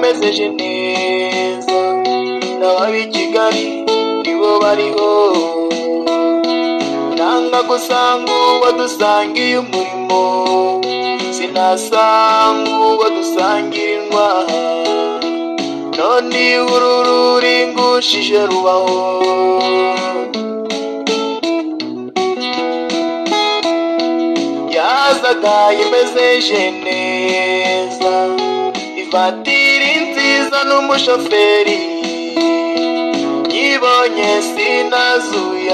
imezeje neza, n'ab'i Kigali nibo bariho. Nanga gusanga uwadusangiye umurimo, sinasanga uwadusangira indwara, none uru ruringushije rubaho. Yazaga imezeje neza, ivatiri nziza n'umushoferi, nyibonye sinazuyaza,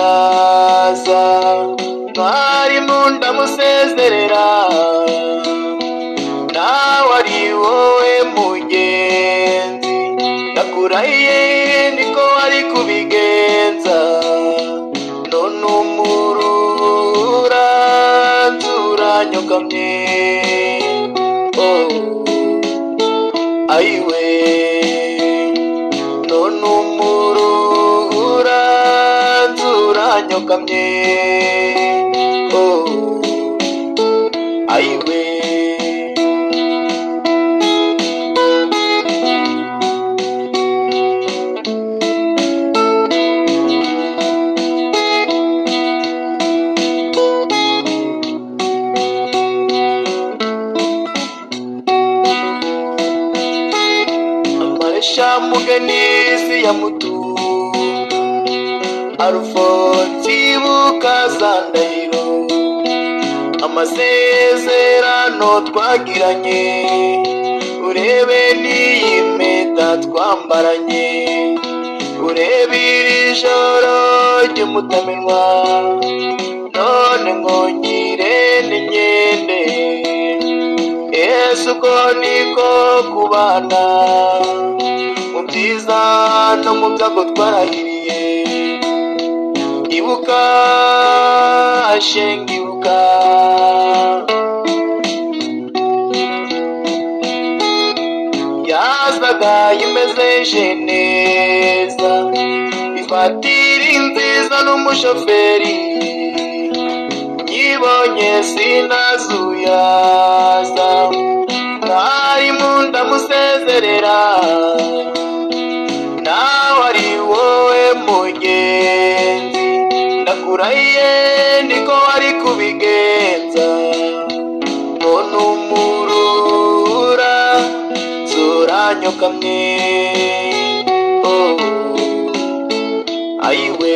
mwarimu ndamusezerera, nawe ari wowe mugenzi, ndakurahiye niko wari kubigenza, none umurura nzuranyokamye. Ayiwe, none umurura nzuranyokamye. Ayiwe, Amaresha Muganizi ya Mutunga, Alphonse Bukazandahiro, amasezerano twagiranye, urebe n'iyi mpeta twambaranye, urebe iri joro ry'umutamenwa, none nkongire n'inkende. Yesu uko niko kubana, mu byiza no mu byago twarahiriye. Ibuka shenga ibuka, yazaga imezeje neza, ivatiri nziza n'umushoferi, nyibonye sinazuyaza, mwarimu ndamusezerera, nawe ari wowe mugenzi, ndakurahiye niko wari kubigenza, none umurura nzuranyokamye. Ayiwe,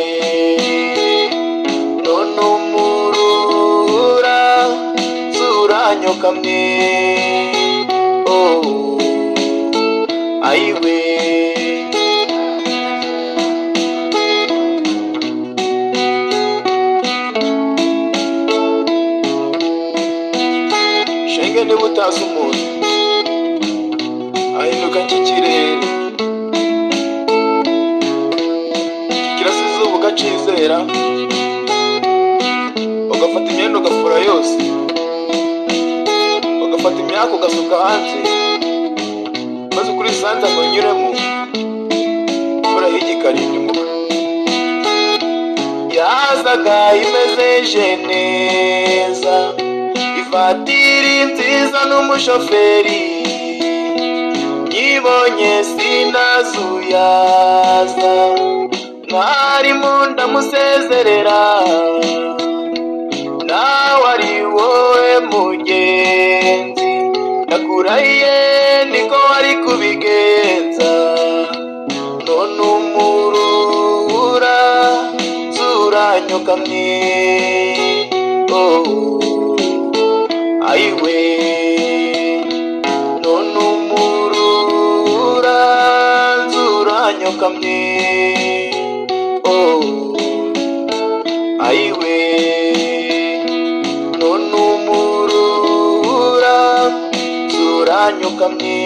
none umurura nzuranyokamye. Ayiwe, shenge niba utazi umuntu ahinduka nk'ikirere, kirasa izuba ugacizera, ugafata imyenda ugafura yose, ugafata imyaka ugasuka hanze, maze kuri sanza ngo unyuremo urahigika rindimuka. Yazaga imezeje neza, ivatiri nziza n'umushoferi, nyibonye sinazuyaza, mwarimu ndamusezerera, nawe ari wowe mugenzi, ndakurahiye niko wari kubigenza, none umurura nzuranyokamye. Ayiwe, none umurura nzuranyokamye. Ayiwe, none umurura nzuranyokamye.